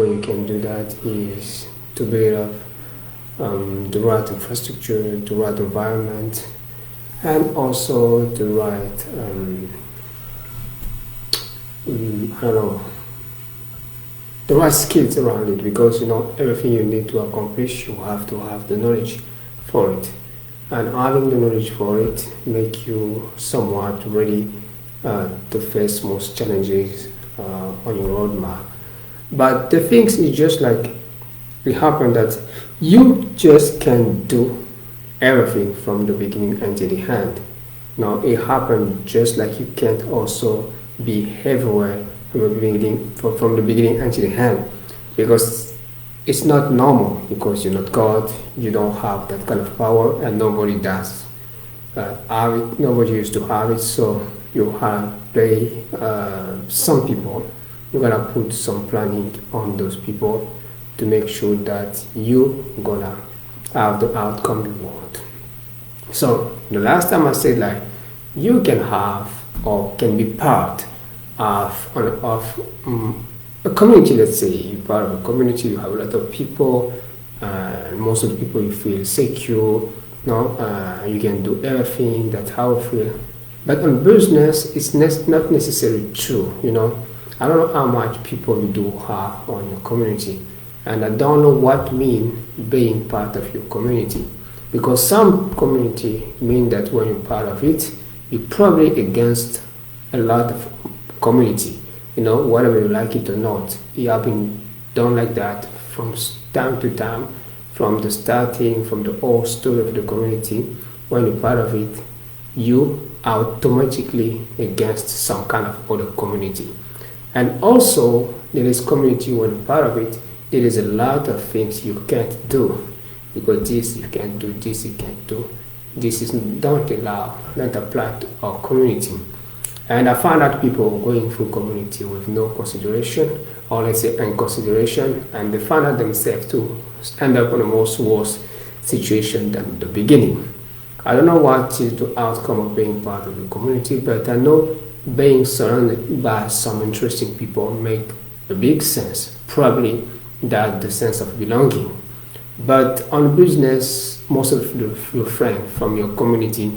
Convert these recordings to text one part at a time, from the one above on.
way you can do that is to build up the right infrastructure, the right environment, and also the right, I don't know, the right skills around it, because everything you need to accomplish, you have to have the knowledge for it, and having the knowledge for it make you somewhat ready to face most challenges on your roadmap. But the things is just like it happened that you just can't do everything from the beginning until the end. Now it happened just like you can't also be everywhere from the beginning until the end, because it's not normal, because you're not God, you don't have that kind of power, and nobody does have it. Nobody used to have it, so you have play some people. You're gonna put some planning on those people to make sure that you gonna have the outcome you want. So the last time I said, like, you can have or can be part of a community. Let's say you're part of a community, you have a lot of people, most of the people you feel secure, you can do everything. That's how I feel. But on business, it's not necessarily true. I don't know how much people you do have on your community, and I don't know what mean being part of your community, because some community mean that when you're part of it, you're probably against a lot of community, whatever you like it or not. You have been done like that from time to time, from the starting, from the whole story of the community. When you're part of it, you are automatically against some kind of other community. And also, there is community when you're part of it, there is a lot of things you can't do, because this you can't do, this you can't do, this is don't apply to our community. And I found out people going through community with no consideration, or let's say inconsideration, and they find out themselves to end up in a most worse situation than the beginning. I don't know what is the outcome of being part of the community, but I know being surrounded by some interesting people make a big sense. Probably that the sense of belonging. But on business, most of your friends from your community,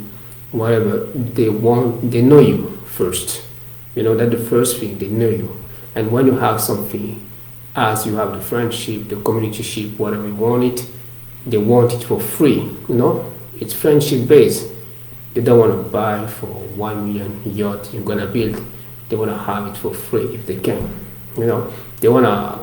whatever, they know you first. That the first thing, they know you. And when you have something, as you have the friendship, the communityship, whatever you want it, they want it for free. It's friendship based. They don't want to buy for 1 million yacht you're gonna build. They want to have it for free if they can. They want to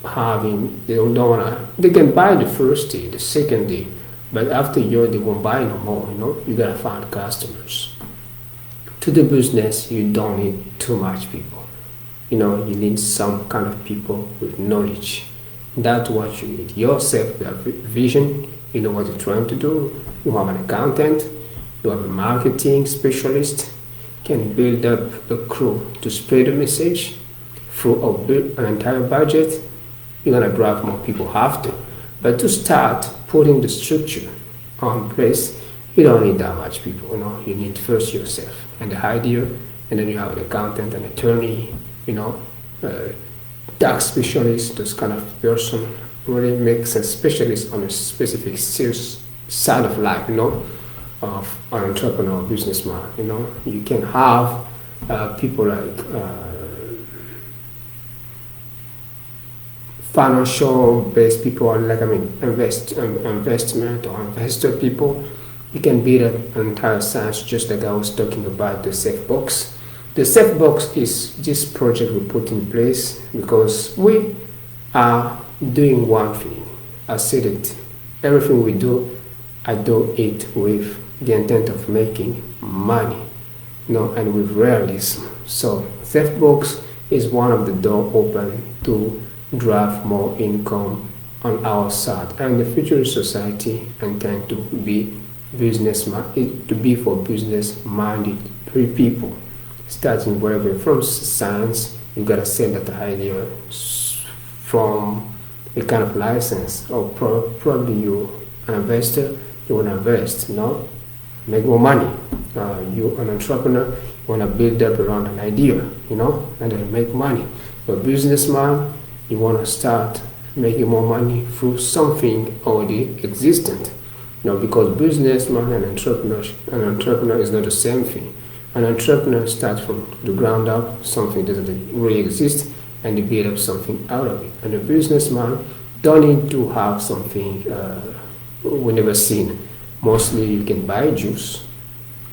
have it. They don't want to. They can buy the first day, the second day, but after a year they won't buy no more. You gotta find customers. To the business, you don't need too much people. You need some kind of people with knowledge. That's what you need. Yourself, you have vision. You know what you're trying to do. You have an accountant. You have a marketing specialist, can build up a crew to spread the message through an entire budget. You're gonna drive more people after. But to start putting the structure on place, you don't need that much people. You need first yourself and the idea, and then you have an accountant, an attorney, tax specialist, those kind of person really makes a specialist on a specific side of life, of an entrepreneur, businessman. You can have people like financial based people, like investment or investor people. You can build an entire science, just like I was talking about the safe box. The safe box is this project we put in place because we are doing one thing. I said it. Everything we do, I do it with the intent of making money, and with realism. So safe box is one of the door open to drive more income on our side, and the Futurists Society intend to be for business-minded people, starting wherever from science. You gotta send that idea from a kind of license, or probably you an investor, you want to invest, make more money. You an entrepreneur, you want to build up around an idea, and then make money. A businessman, You want to start making more money through something already existent. Because businessman and entrepreneur is not the same thing. An entrepreneur starts from the ground up, something doesn't really exist, and they build up something out of it. And a businessman don't need to have something we never seen. Mostly you can buy juice.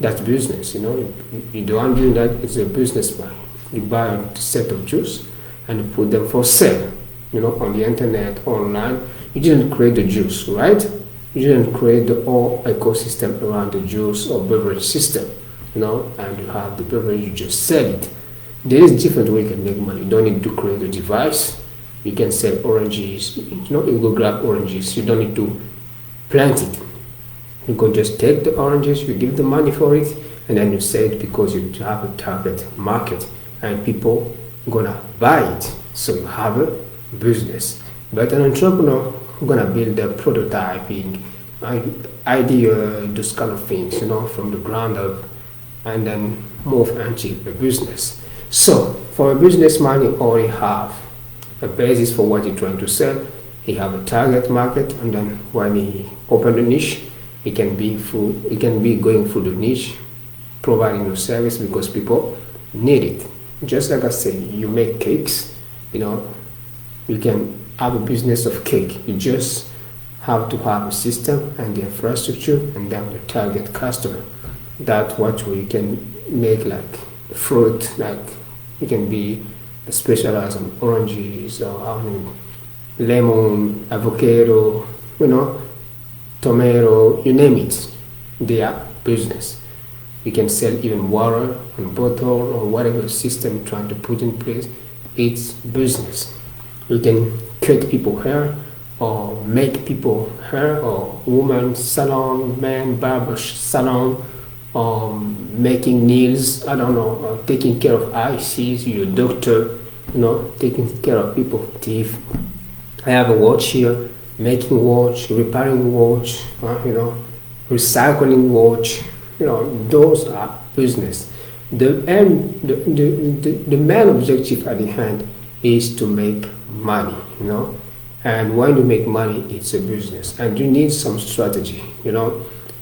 That's business, You don't do that, it's a businessman. You buy a set of juice and you put them for sale, on the internet, online. You didn't create the juice, right? You didn't create the whole ecosystem around the juice or beverage system, and you have the beverage, you just sell it. There is different way you can make money. You don't need to create a device. You can sell oranges, you go grab oranges. You don't need to plant it. You can just take the oranges, you give the money for it, and then you sell it because you have a target market and people gonna buy it. So you have a business. But an entrepreneur gonna build a prototyping, idea, those kind of things, from the ground up, and then move into a business. So for a businessman, you already have a basis for what you're trying to sell. He have a target market, and then when he open the niche, it can be going through the niche, providing a service because people need it. Just like I say, you make cakes, you can have a business of cake. You just have to have a system and the infrastructure and then the target customer. That's what you can make, like fruit, like you can be specialized on oranges or lemon, avocado, tomato, you name it. They are business. You can sell even water and bottle or whatever system you're trying to put in place. It's business. You can cut people hair or make people hair, or woman salon, man barber salon, making nails, taking care of eyes, you're a doctor, taking care of people's teeth. I have a watch here, making watch, repairing watch, recycling watch, those are business. The main objective at the end is to make money, and when you make money, it's a business, and you need some strategy,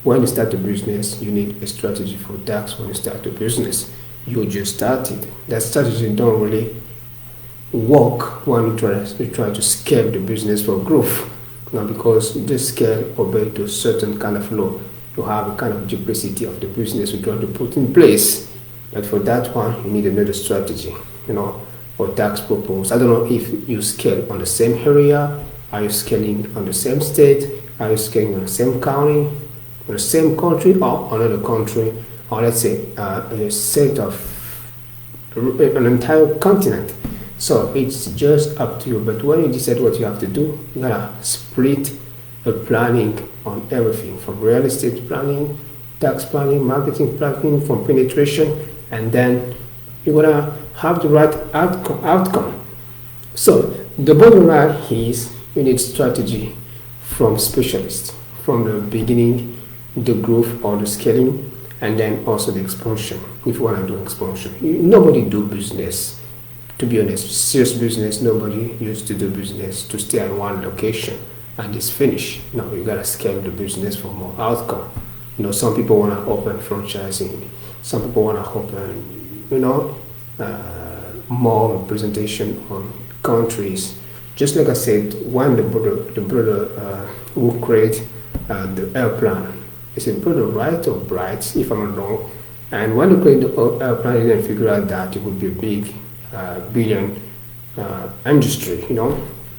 When you start a business, you need a strategy for tax. When you start a business, you just started. That strategy don't really work when you try to scale the business for growth. Because this scale obeys to a certain kind of law. You have a kind of duplicity of the business you try to put in place. But for that one, you need another strategy, for tax purpose. I don't know if you scale on the same area, are you scaling on the same state, are you scaling on the same county, on the same country or another country, or let's say a set of an entire continent. So it's just up to you. But when you decide what you have to do, you're gonna split a planning on everything, from real estate planning, tax planning, marketing planning, from penetration, and then you're gonna have the right outcome. So the bottom line is you need strategy from specialists, from the beginning, the growth or the scaling, and then also the expansion. If you want to do expansion, nobody do business. To be honest, serious business, nobody used to do business to stay at one location and it's finished. No, you gotta scale the business for more outcome. Some people wanna open franchising, some people wanna open, more representation on countries. Just like I said, when the brother who create the airplane, is it brother Wright or Bright, if I'm not wrong, and when they create the airplane, they didn't figure out that it would be a big billion industry.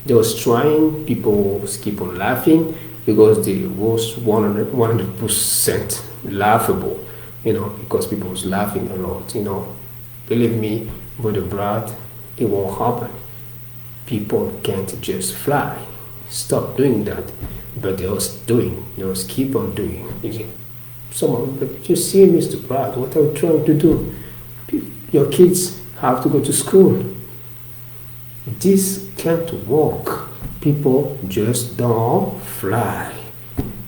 They was trying, people keep on laughing because they was 100% laughable, because people was laughing a lot. Believe me, with the Brad, it won't happen. People can't just fly. Stop doing that. But they was keep on doing. Someone, but you see, Mr. Brad, what are you trying to do? Your kids have to go to school. This can't work. People just don't fly.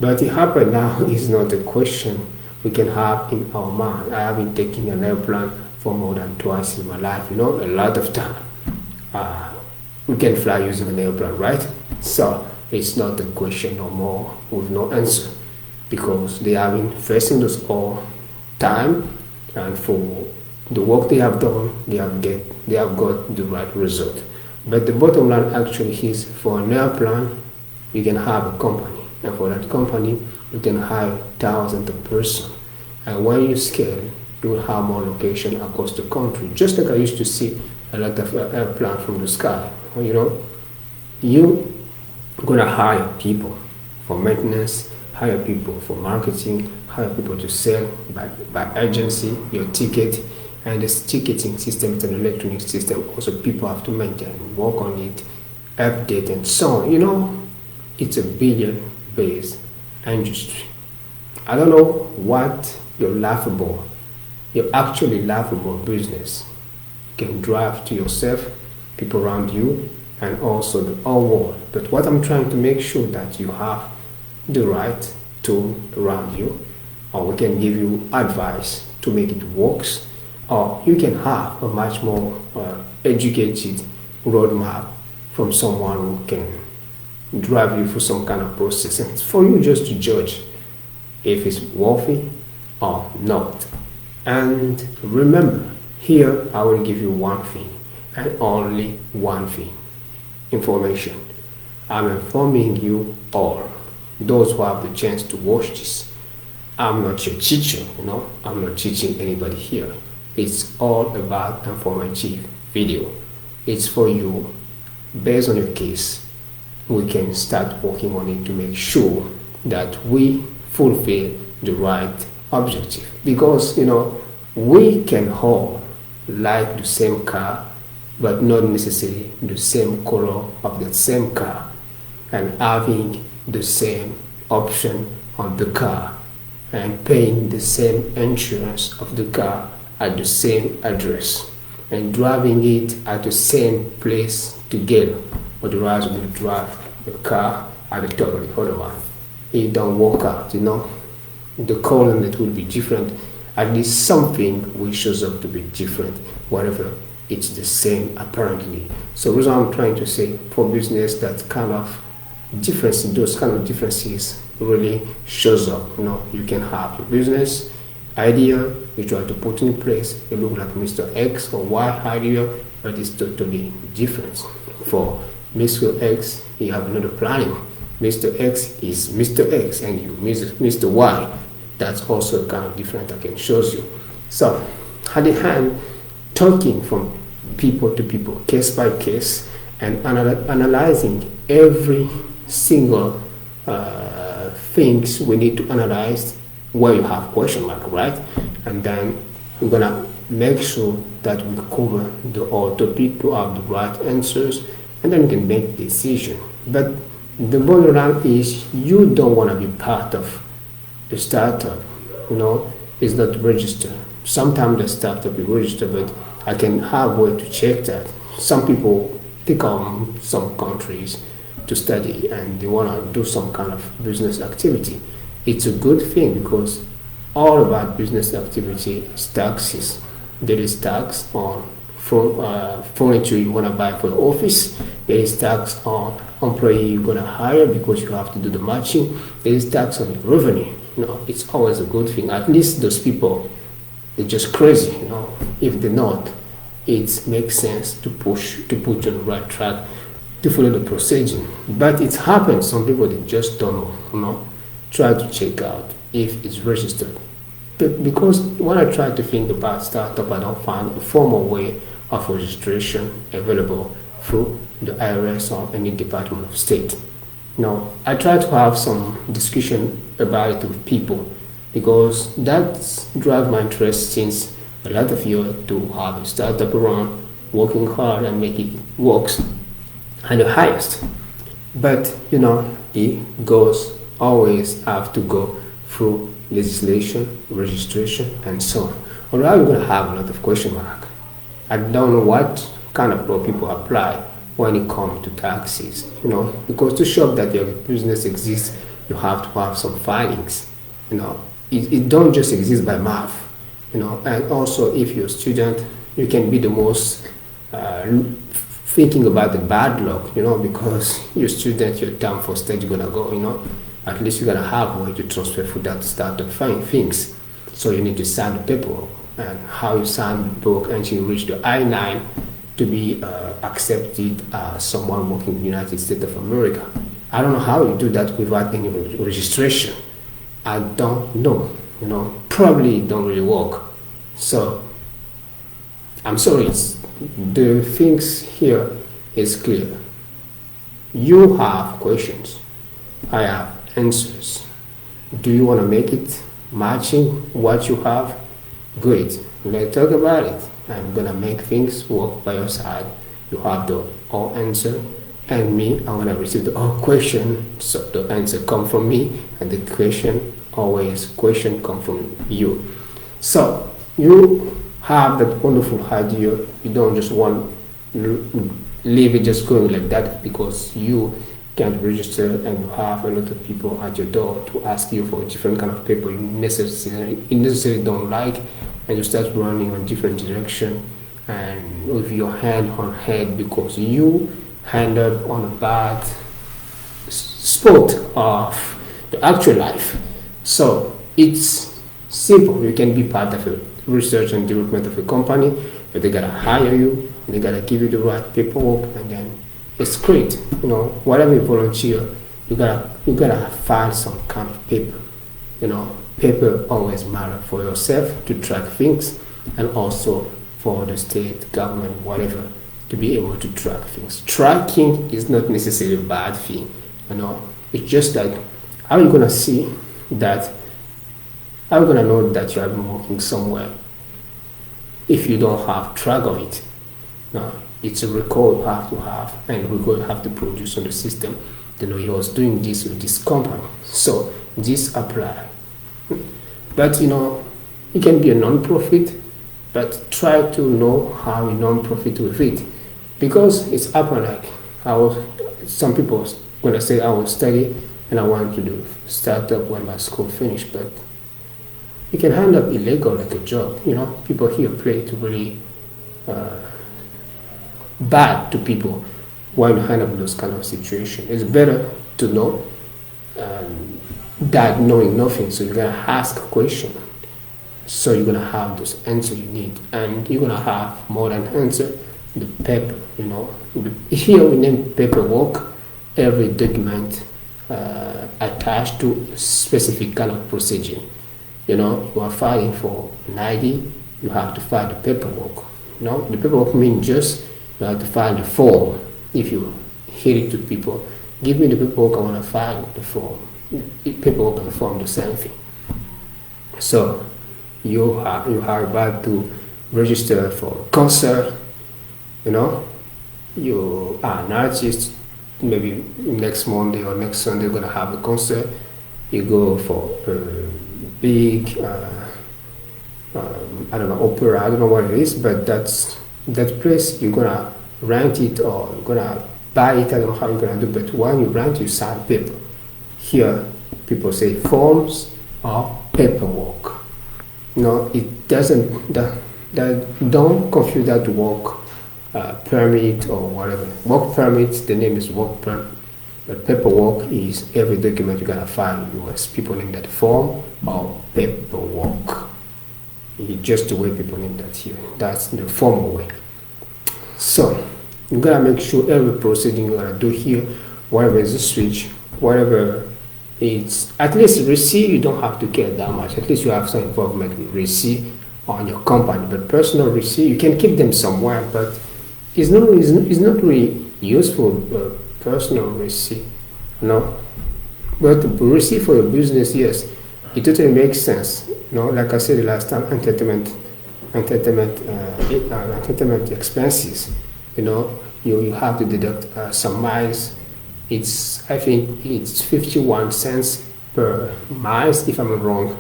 But it happened now is not a question we can have in our mind. I have been taking an airplane for more than twice in my life, a lot of time. we can fly using an airplane, right? So it's not a question no more with no answer, because they have been facing this all time, and for the work they have done, they have got the right result. But the bottom line actually is, for an airplane, you can have a company, and for that company, you can hire thousands of persons. And when you scale, you will have more locations across the country. Just like I used to see a lot of airplanes from the sky. You know, you gonna hire people for maintenance, hire people for marketing, hire people to sell by agency, your ticket, and this ticketing system is an electronic system. Also, people have to maintain, work on it, update, and so on. You know, it's a billion-based industry. I don't know what your actually laughable business can drive to yourself, people around you, and also the whole world. But what I'm trying to make sure that you have the right tool around you, or we can give you advice to make it works, or you can have a much more educated roadmap from someone who can drive you through some kind of process. And it's for you just to judge if it's worthy or not. And remember, here I will give you one thing, and only one thing: information. I'm informing you all, those who have the chance to watch this. I'm not your teacher, you know, I'm not teaching anybody here. It's all about informative video. It's for you. Based on your case, we can start working on it to make sure that we fulfill the right objective. Because, you know, we can all like the same car, but not necessarily the same color of that same car, and having the same option on the car, and paying the same insurance of the car at the same address, and driving it at the same place together. Otherwise, we drive the car at a totally other one. It don't work out, you know. The color that will be different. At least something will shows up to be different, whatever. It's the same apparently. So what I'm trying to say, for business, that kind of difference, those kind of differences really shows up. You know, you can have your business idea, you try to put in place, it look like Mr. X or Y idea, but it's totally different. For Mr. X, you have another planning. Mr. X is Mr. X, and you Mr. Y. That's also kind of different, I can show you. So, hand in hand, talking from people to people, case by case, and analyzing every single things we need to analyze where you have question mark, right? And then we're gonna make sure that we cover the whole topic to have the right answers, and then we can make decision. But the bottom line is, you don't want to be part of the startup, you know, it's not registered. Sometimes the startup is registered, but I can have a way to check that. Some people, they come some countries to study and they want to do some kind of business activity. It's a good thing, because all about business activity is taxes. There is tax on furniture you want to buy for the office. There is tax on employee you're going to hire because you have to do the matching. There is tax on revenue. You know, it's always a good thing. At least those people, they're just crazy, you know. If they're not, it makes sense to put you on the right track, to follow the procedure. But it happens, some people, they just don't know, you know. Try to check out if it's registered. But because when I try to think about startup, I don't find a formal way of registration available through the IRS or any Department of State. Now, I try to have some discussion about it with people, because that drives my interest, since a lot of you to have a startup around, working hard and make it works at the highest. But, you know, it goes, always have to go through legislation, registration, and so on. Otherwise, we're going to have a lot of question mark. I don't know what kind of law people apply when it comes to taxes, you know, because to show that your business exists, you have to have some filings, you know. It don't just exist by math, you know. And also, if you're a student, you can be the most thinking about the bad luck, because your student, your time for study gonna go, at least you're gonna have a way to transfer for that start to find things. So you need to sign the paperwork, and how you sign the book until you reach the I-9 to be accepted as someone working in the United States of America. I don't know how you do that without any registration. I don't know, probably it don't really work. So I'm sorry, the things here is clear. You have questions, I have answers. Do you want to make it matching what you have? Great, let's talk about it. I'm gonna make things work by your side. You have the all answer, and me, I'm gonna receive the all question. So the answer come from me, and the question come from you. So you have that wonderful idea. You don't just want to leave it just going like that because you can't register and you have a lot of people at your door to ask you for different kind of paper you necessarily don't like, and you start running on different direction and with your hand on head because you handled on a bad spot of the actual life. So it's simple. You can be part of a research and development of a company, but they gotta hire you, and they gotta give you the right paperwork, and then it's great. Whatever you volunteer, you gotta find some kind of paper. Paper always matter for yourself to track things, and also for the state, government, whatever, to be able to track things. Tracking is not necessarily a bad thing. It's just like, how are you gonna see that? How are you gonna know that you have been working somewhere if you don't have track of it? No, it's a record you have, and record you have to produce on the system. You was doing this with this company, so this apply. But it can be a non-profit, but try to know how you non-profit with it, because it's happen like some people when I say I will study and I want to do startup when my school finished, but you can end up illegal like a job. People here play to really bad to people when you end up in those kind of situations. It's better to know that knowing nothing, so you're gonna ask a question. So you're gonna have those answers you need, and you're gonna have more than answer. The paper, here we name paperwork every document attached to a specific kind of procedure. You are filing for an ID, you have to file the paperwork. The paperwork means just you have to file the form. If you hit it to people, give me the paperwork, I want to file the form. Paperwork and the form, the same thing. So you are about to register for a concert. You are an artist. Maybe next Monday or next Sunday you're gonna have a concert. You go for big I don't know, opera, I don't know what it is, but that place you're gonna rent it or you're gonna buy it. I don't know how you're gonna do, but when you rent, you sign paper. Here people say forms or paperwork. It doesn't that don't confuse that work permit or whatever. Work permit, the name is work permit. But paperwork is every document you're gonna file in the US. People name that form or paperwork. It's just the way people name that here. That's the formal way. So you gotta make sure every proceeding you're gonna do here, whatever is the switch, whatever it's, at least receipt, you don't have to care that much. At least you have some involvement with receipt on your company. But personal receipt, you can keep them somewhere, but it's not really useful. Personal receipt, but receipt for your business, yes, it totally makes sense. Like I said the last time, entertainment expenses. You have to deduct some miles. I think it's 51 cents per miles, if I'm not wrong.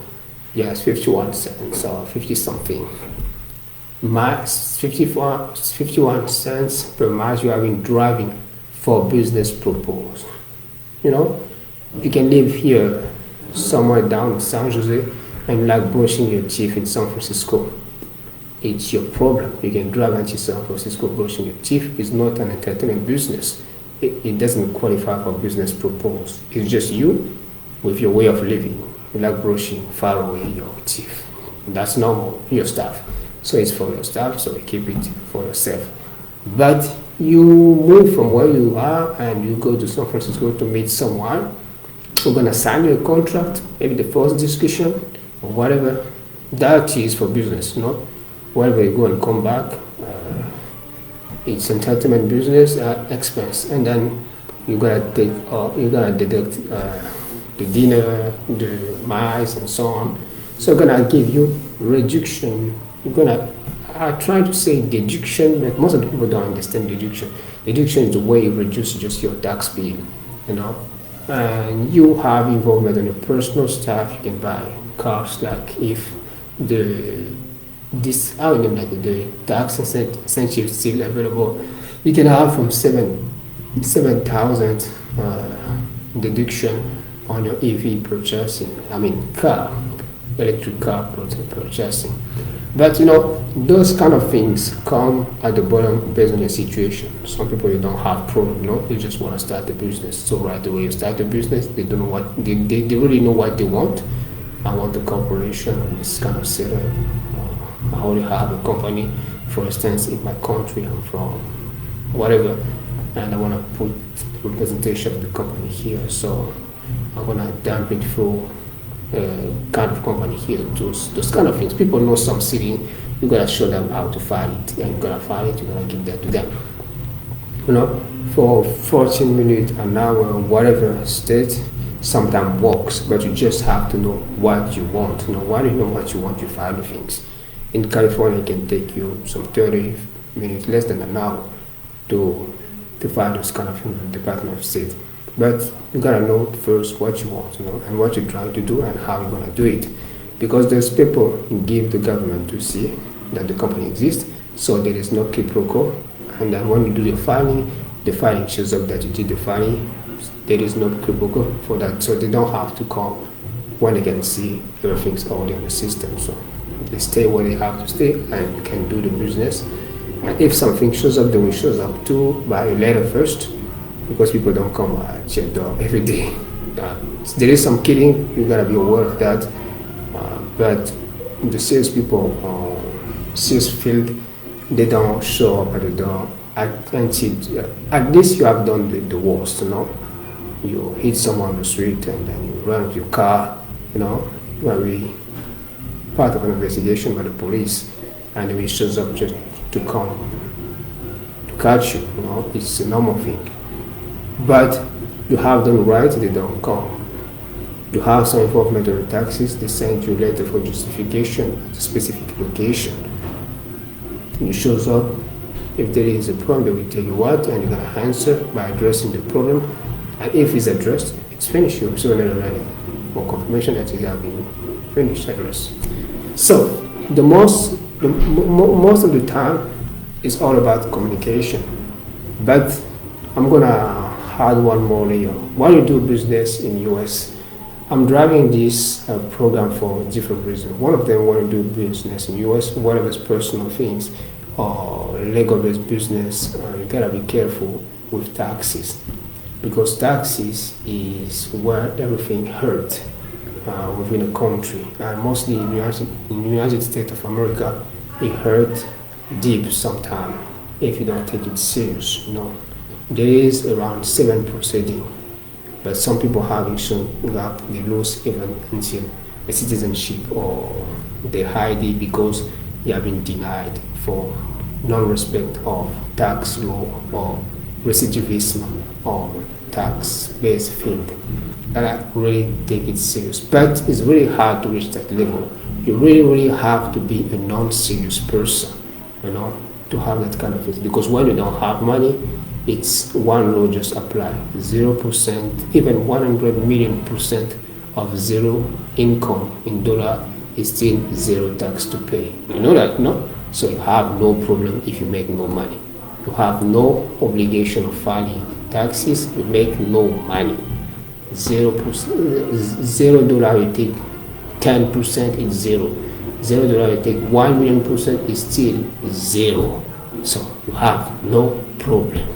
Yes, 51 cents or 50 something. Miles, 51 cents per mile you have been driving for business purpose. You can live here somewhere down in San Jose and like brushing your teeth in San Francisco. it's your problem. You can drive into San Francisco brushing your teeth. It's not an entertainment business. It doesn't qualify for business purpose. It's just you with your way of living. You like brushing far away your teeth. That's normal, your stuff. So it's for your stuff, so you keep it for yourself. But you move from where you are and you go to San Francisco to meet someone. We're gonna sign you a contract, maybe the first discussion or whatever. That is for business, not wherever you go and come back. It's entertainment business expense, and then you gotta deduct the dinner, the miles, and so on. So I'm gonna give you reduction. I try to say deduction, but most of the people don't understand deduction. Deduction is the way you reduce just your tax bill, And you have involvement in your personal stuff. You can buy cars, like if the tax incentive is still available, you can have from 7,000 deduction on your EV purchasing. Electric car purchasing. But those kind of things come at the bottom based on the situation. Some people, you don't have problem, they just want to start a business. So right away you start a business, they don't know what they really know what they want. I want a corporation and this kind of setup. I already have a company, for instance, in my country I'm from, whatever, and I want to put representation of the company here. So I'm gonna dump it through kind of company here. Those kind of things. People know some city, you gotta show them how to file it, and you're gonna file it, you're gonna give that to them. For 14 minutes, an hour, whatever state, sometimes works, but you just have to know what you want. Why do you know what you want? You file the things. In California, it can take you some 30 minutes, less than an hour, to file those kind of things in the Department of State. But you gotta know first what you want, and what you're trying to do and how you're gonna do it. Because there's people who give the government to see that the company exists, so there is no quiproquo. And then when you do your filing, the filing shows up that you did the filing. There is no quiproquo for that, so they don't have to come when they can see everything's already on the system. So they stay where they have to stay and you can do the business. And if something shows up, then it shows up too by a letter first, because people don't come at your door every day. There is some kidding, you gotta be aware of that. But the salespeople, sales field, they don't show up at the door until at least you have done the worst. You hit someone on the street and then you run with your car. You will be part of an investigation by the police, and it shows up just to come to catch you. It's a normal thing. But you have them right, they don't come. You have some involvement in the taxes, they send you a letter for justification at a specific location. You shows up, if there is a problem, they will tell you what, and you're gonna answer by addressing the problem. And if it's addressed, it's finished. You're also gonna write for confirmation that it has been finished, addressed. So most of the time, it's all about communication. But I'm gonna add one more layer. While you do business in US, I'm driving this program for different reasons. One of them, want to do business in US, whatever is personal things or legal-based business, you gotta be careful with taxes, because taxes is where everything hurts within a country, and mostly in the United States of America, it hurts deep sometimes if you don't take it serious. There is around 7 proceedings, but some people have issue that they lose even until a citizenship, or they hide it because they have been denied for non-respect of tax law or recidivism or tax-based field. And I really take it serious, but it's really hard to reach that level. You really have to be a non-serious person, to have that kind of thing. Because when you don't have money, it's one law just apply. 0%, even 100 million% of zero income in dollar is still zero tax to pay. You know that, no? So you have no problem if you make no money. You have no obligation of filing taxes, you make no money. 0%, $0, you take 10% is zero. $0, you take 1,000,000% is still zero. So you have no problem.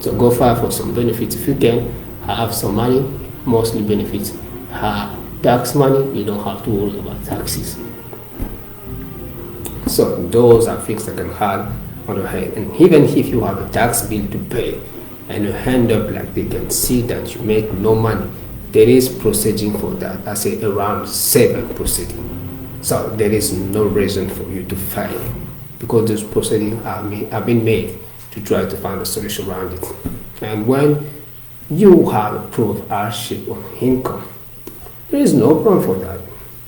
So go file for some benefits if you can. Have some money, mostly benefits. Have tax money, you don't have to worry about taxes. So those are things that can add on your head. And even if you have a tax bill to pay and you end up like they can see that you make no money, there is proceeding for that. I say around 7 proceeding. So there is no reason for you to file because those proceedings have been made to try to find a solution around it. And when you have a proof of hardship on income, there is no problem for that.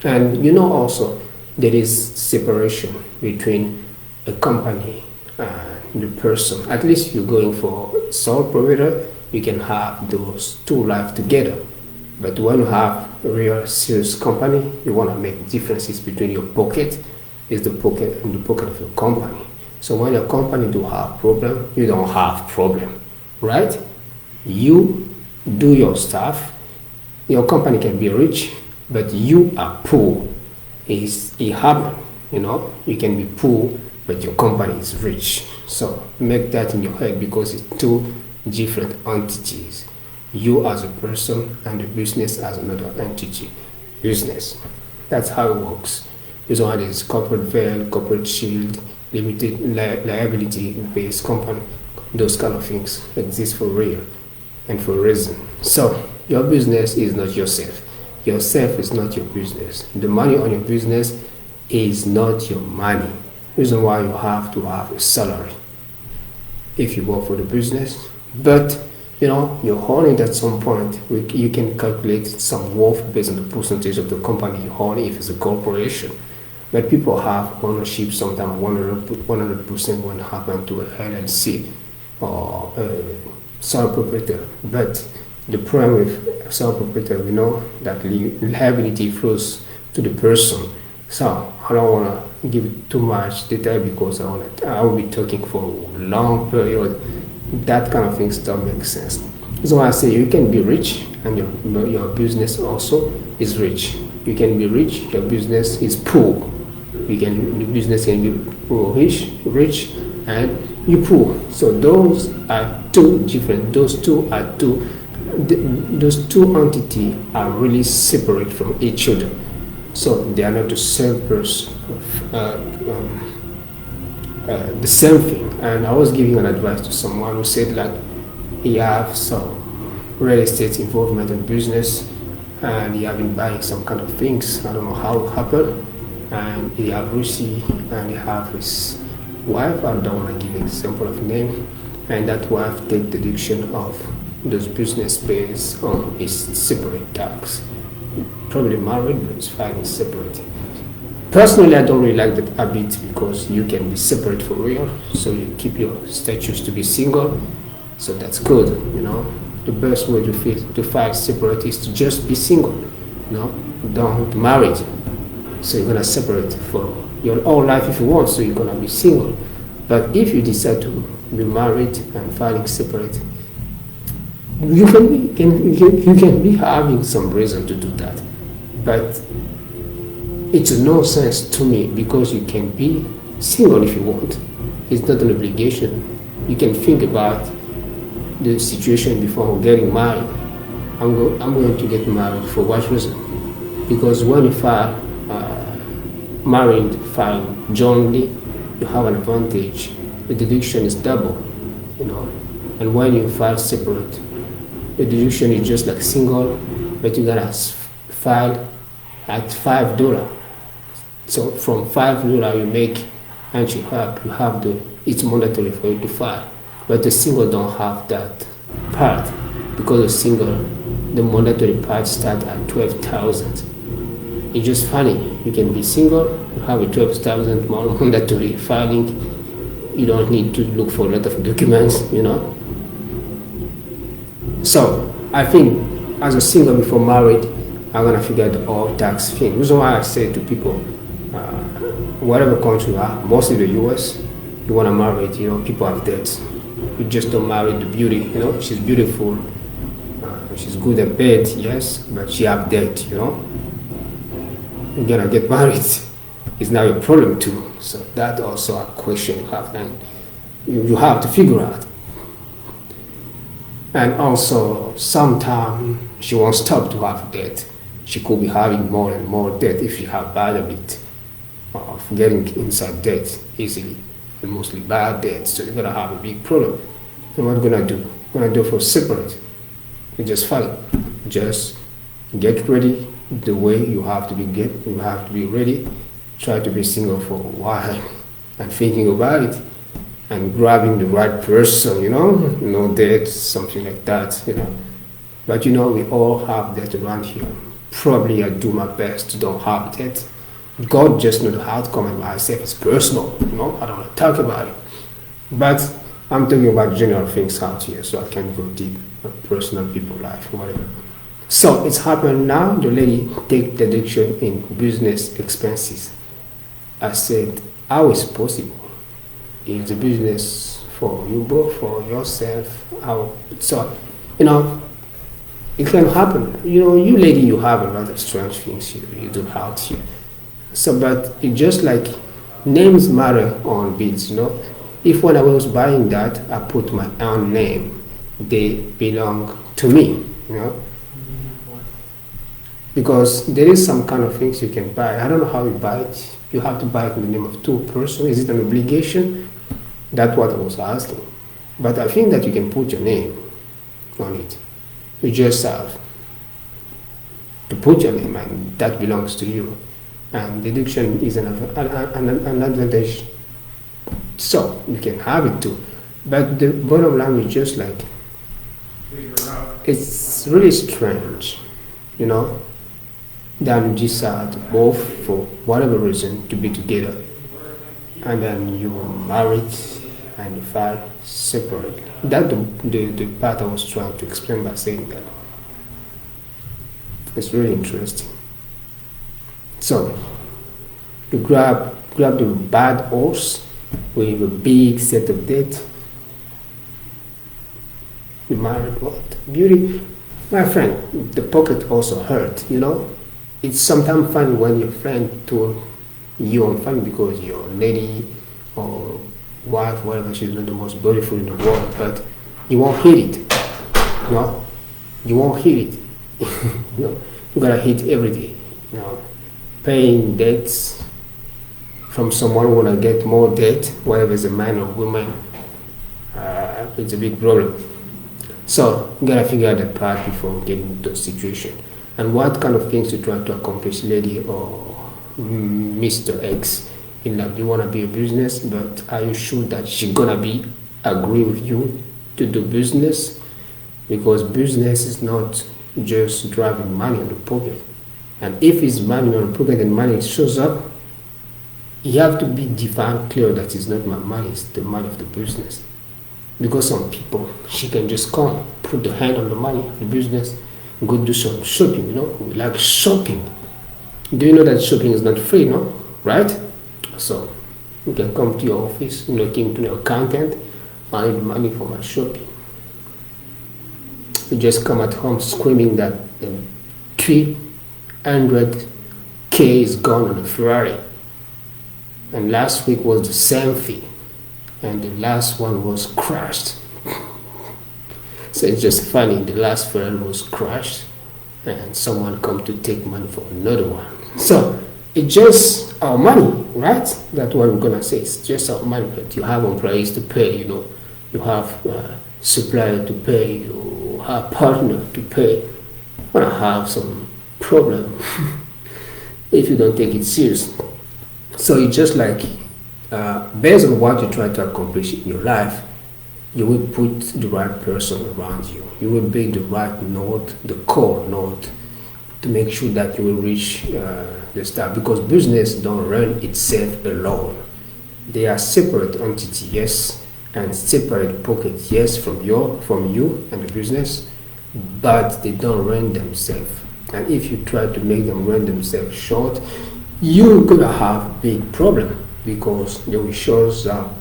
And you know also there is separation between a company and the person. At least if you're going for sole provider, you can have those two life together. But when you have a real serious company, you want to make differences between your pocket is the pocket and the pocket of your company. So when your company do have problem, you don't have problem, right? You do your stuff. Your company can be rich, but you are poor. It happens, you know. You can be poor, but your company is rich. So make that in your head because it's two different entities. You as a person and the business as another entity. Business. That's how it works. This one is corporate veil, corporate shield, limited liability-based company. Those kind of things exist for real and for a reason. So your business is not yourself. Yourself is not your business. The money on your business is not your money. Reason why you have to have a salary if you work for the business. But you know, you're owning at some point. You can calculate some worth based on the percentage of the company you own if it's a corporation. But people have ownership sometimes 100% when it happens to a LLC or a sole proprietor. But the problem with sole proprietor, we know that liability flows to the person. So I don't want to give too much detail because I will be talking for a long period. That kind of things don't make sense. So I say you can be rich and your business also is rich. You can be rich, your business is poor. The business can be rich and you poor. So those are two different. Those two entities are really separate from each other. So they are not the same person, the same thing. And I was giving an advice to someone who said like he have some real estate involvement in business and he have been buying some kind of things. I don't know how it happened. And he have Lucy and he have his wife. I don't want to give an example of name. And that wife take deduction of those business based on his separate tax. Probably married, but it's filing separate. Personally, I don't really like that habit because you can be separate for real. So you keep your status to be single. So that's good, you know. The best way to file separate is to just be single, you know. Don't marry. So you're gonna separate for your whole life if you want. So you're gonna be single. But if you decide to be married and filing separate, you can be having some reason to do that. But it's a nonsense to me because you can be single if you want. It's not an obligation. You can think about the situation before getting married. I'm going to get married for what reason? Because when you file file jointly, you have an advantage. The deduction is double, you know. And when you file separate, the deduction is just like single, but you gotta file at $5. So from $5 you make, and you have it's mandatory for you to file. But the single don't have that part because the single, the mandatory part starts at 12,000. It's just funny. You can be single, you have a 12,000 mandatory filing. You don't need to look for a lot of documents, you know. So I think as a single before married, I'm gonna figure out the all tax thing. The reason why I say to people, whatever country you are, mostly the US, you wanna marry, you know, people have debts. You just don't marry the beauty, you know. She's beautiful, she's good at bed, yes, but she have debt, you know. You're gonna get married. is now a problem too. So that also a question you have, and you have to figure out. And also, sometimes she won't stop to have debt. She could be having more and more debt if she have bad habit of getting inside debt easily, and mostly bad debt. So you're gonna have a big problem. And what gonna do? Gonna do for separate. You just follow. Just get ready the way you have to be you have to be ready. Try to be single for a while and thinking about it and grabbing the right person, no debt, something like that, But we all have that around here. Probably I do my best to don't have that. God just knows the outcome, and myself is personal, I don't want to talk about it. But I'm talking about general things out here, so I can go deep, personal people life, whatever. So it's happened now. The lady take deduction in business expenses. I said, how is possible? It's a business for you both, for yourself. So, it can happen. You lady, you have a lot of strange things you do out here. So, but it just like names matter on bids, If when I was buying that, I put my own name, they belong to me, Because there is some kind of things you can buy. I don't know how you buy it. You have to buy it in the name of two persons. Is it an obligation? That's what I was asking. But I think that you can put your name on it. You just have to put your name, and that belongs to you. And deduction is an advantage. So you can have it too. But the bottom line is just like, it's really strange, that you decide both for whatever reason to be together, and then you married and you fight separately. That's the part I was trying to explain by saying that. It's really interesting. So you grab the bad horse with a big set of debt. You married what? Beauty. My friend, the pocket also hurt, It's sometimes funny when your friend told you on fun because your lady or wife, whatever, she's not the most beautiful in the world, but you won't hit it. You won't hit it. You gotta hit every day. Paying debts from someone who wanna get more debt, whether it's a man or woman, it's a big problem. So you gotta figure out that part before getting into the situation. And what kind of things you try to accomplish, lady or Mr. X, in life? You want to be a business, but are you sure that she's gonna agree with you to do business? Because business is not just driving money in the pocket. And if it's money in the pocket and money shows up, you have to be divine clear that it's not my money, it's the money of the business. Because some people, she can just come, put the hand on the money of the business, go do some shopping, We like shopping. Do you know that shopping is not free, Right? So you can come to your office, looking to your accountant, I need money for my shopping. You just come at home screaming that 300k is gone on a Ferrari. And last week was the same thing. And the last one was crashed. So it's just funny, the last Ferrari was crashed and someone come to take money for another one. So it's just our money, right? That's what we're gonna say. It's just our money. But you have employees to pay, You have supplier to pay. You have partner to pay. You're gonna have some problem if you don't take it serious. So it's just like based on what you try to accomplish in your life, you will put the right person around you. You will be the right node, the core node, to make sure that you will reach the start. Because business don't run itself alone. They are separate entity, yes, and separate pockets, yes, from you and the business, but they don't run themselves. And if you try to make them run themselves short, you're gonna have big problem, because they will show up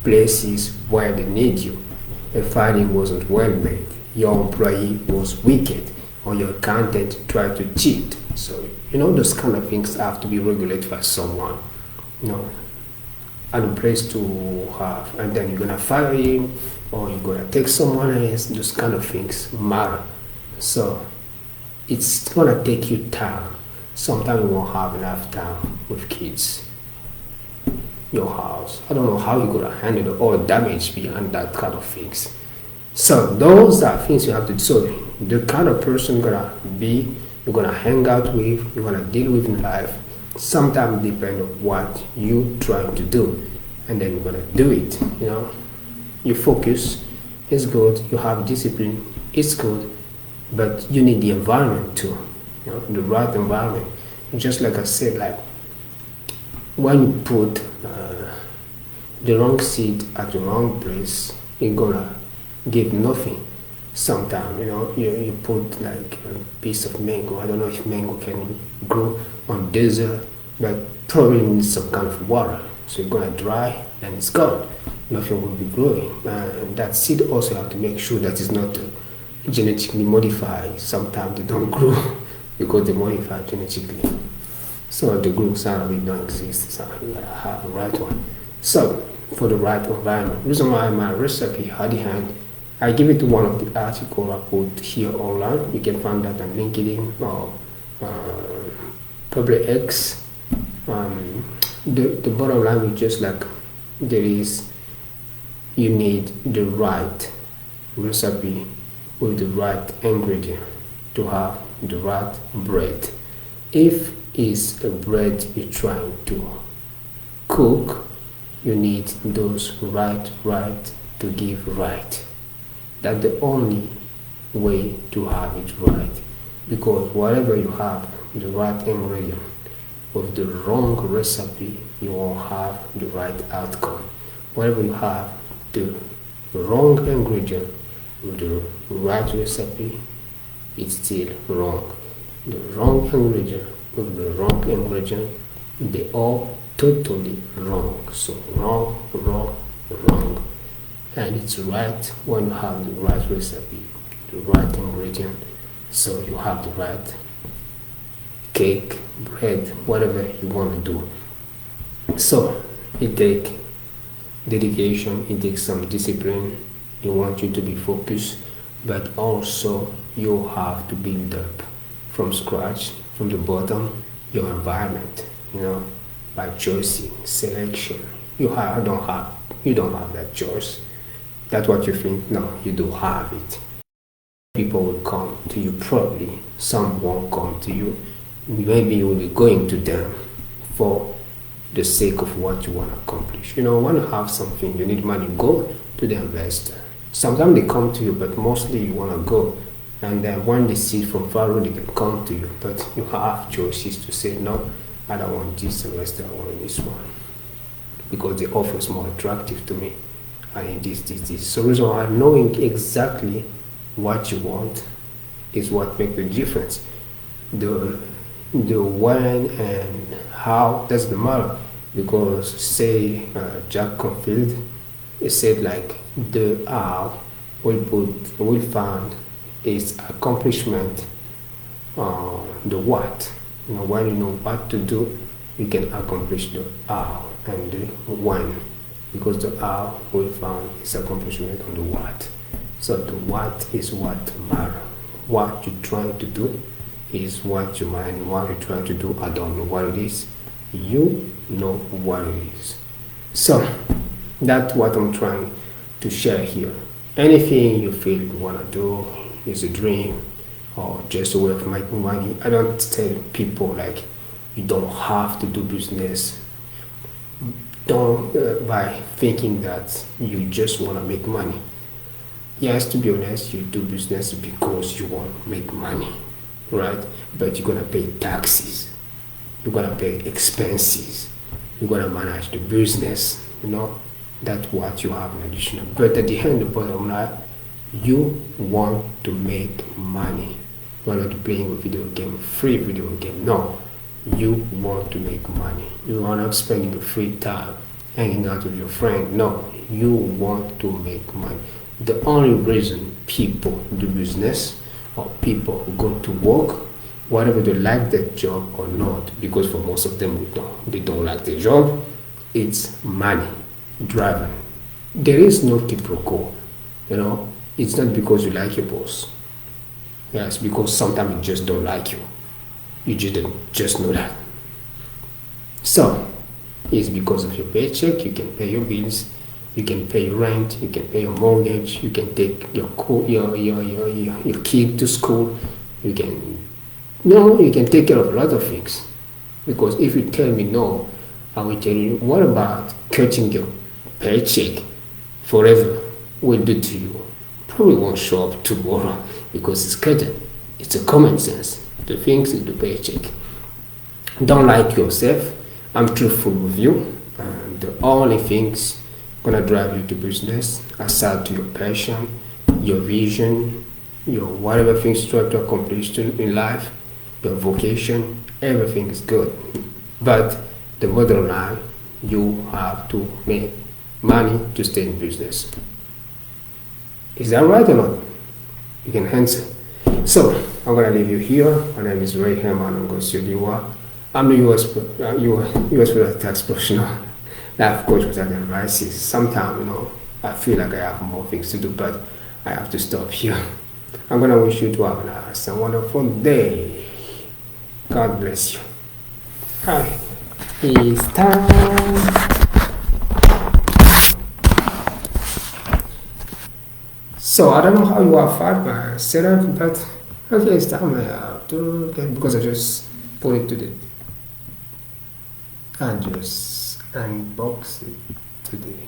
places where they need you. The filing wasn't well made, your employee was wicked, or your accountant tried to cheat. So those kind of things have to be regulated by someone you know, at a place to have, and then you're gonna fire him or you're gonna take someone else. Those kind of things matter. So it's gonna take you time. Sometimes you won't have enough time with kids, your house. I don't know how you're gonna handle all the damage behind that kind of things. So those are things you have to do. So the kind of person you're gonna hang out with, you're gonna deal with in life, sometimes depend on what you trying to do, and then you're gonna do it. You know, you focus, it's good. You have discipline, it's good, but you need the environment too. You know, the right environment. Just like I said, like when you put the wrong seed at the wrong place, you're gonna give nothing. Sometimes, you know, you put like a piece of mango. I don't know if mango can grow on desert, but probably needs some kind of water. So you're gonna dry and it's gone. Nothing will be growing. And that seed also have to make sure that it's not genetically modified. Sometimes they don't grow because they modify genetically. So the groups out of it don't exist. So you gotta have the right one. So for the right environment, reason why my recipe Hardy Hand, I give it to one of the articles I put here online. You can find that on LinkedIn or Public X. The bottom line is just like you need the right recipe with the right ingredient to have the right bread. If it's a bread you're trying to cook, you need those right to give right. That's the only way to have it right. Because whatever you have, the right ingredient, with the wrong recipe, you won't have the right outcome. Whatever you have, the wrong ingredient with the right recipe, it's still wrong. The wrong ingredient with the wrong ingredient, they all totally wrong. So wrong. And it's right when you have the right recipe, the right ingredient. So you have the right cake, bread, whatever you want to do. So it takes dedication, it takes some discipline. You want you to be focused, but also you have to build up from scratch, from the bottom, your environment, you know, by choosing, selection. You don't have that choice. That's what you think. No, you do have it. People will come to you probably. Some won't come to you. Maybe you will be going to them for the sake of what you want to accomplish. You know, when you have something, you need money, go to the investor. Sometimes they come to you, but mostly you want to go. And then when they see from far away, they can come to you. But you have choices to say, no, I don't want this investor, I want this one. Because the offer is more attractive to me. I need this. So reason why knowing exactly what you want is what makes the difference. The when and how doesn't matter, because say Jack Confield, he said like the how will find its accomplishment the what. You know, when you know what to do, you can accomplish the how and the when, because the how will find its accomplishment on the what. So the what is what matters. What you're trying to do is what you mind. What you're trying to do, I don't know what it is. You know what it is. So that's what I'm trying to share here. Anything you feel you want to do is a dream or just a way of making money. I don't tell people like you don't have to do business. Don't by thinking that you just want to make money. Yes, to be honest, you do business because you want to make money, right? But you're gonna pay taxes, you're gonna pay expenses, you're gonna manage the business. You know, that's what you have in addition. But at the end, the bottom line, you want to make money. You're not playing a video game, free video game. No, you want to make money. You are not spending your free time hanging out with your friend. No, you want to make money. The only reason people do business or people who go to work, whatever they like their job or not, because for most of them they don't like their job, It's money driven. There is no quid pro quo. It's not because you like your boss. Yes, because sometimes he just don't like you. You just know that. So it's because of your paycheck. You can pay your bills, you can pay your rent, you can pay your mortgage, you can take your kid to school, you can you can take care of a lot of things. Because if you tell me no, I will tell you, what about cutting your paycheck forever? Will do to you? Probably won't show up tomorrow because it's cutting. It's a common sense. The things in the paycheck. Don't like yourself. I'm truthful with you. The only things gonna drive you to business, aside to your passion, your vision, your whatever things you try to accomplish in life, your vocation, everything is good. But the bottom line, you have to make money to stay in business. Is that right or not? You can answer. So I'm gonna leave you here. My name is RAY HERMANN ANGOSSIO LIWA. I'm the US federal tax professional, life coach with advices. Sometimes, I feel like I have more things to do, but I have to stop here. I'm gonna wish you to have a nice and wonderful day. God bless you. Hi. It's time. So I don't know how you have found my setup, but okay, it's time I have to get, because I just put it to the and just unbox it today.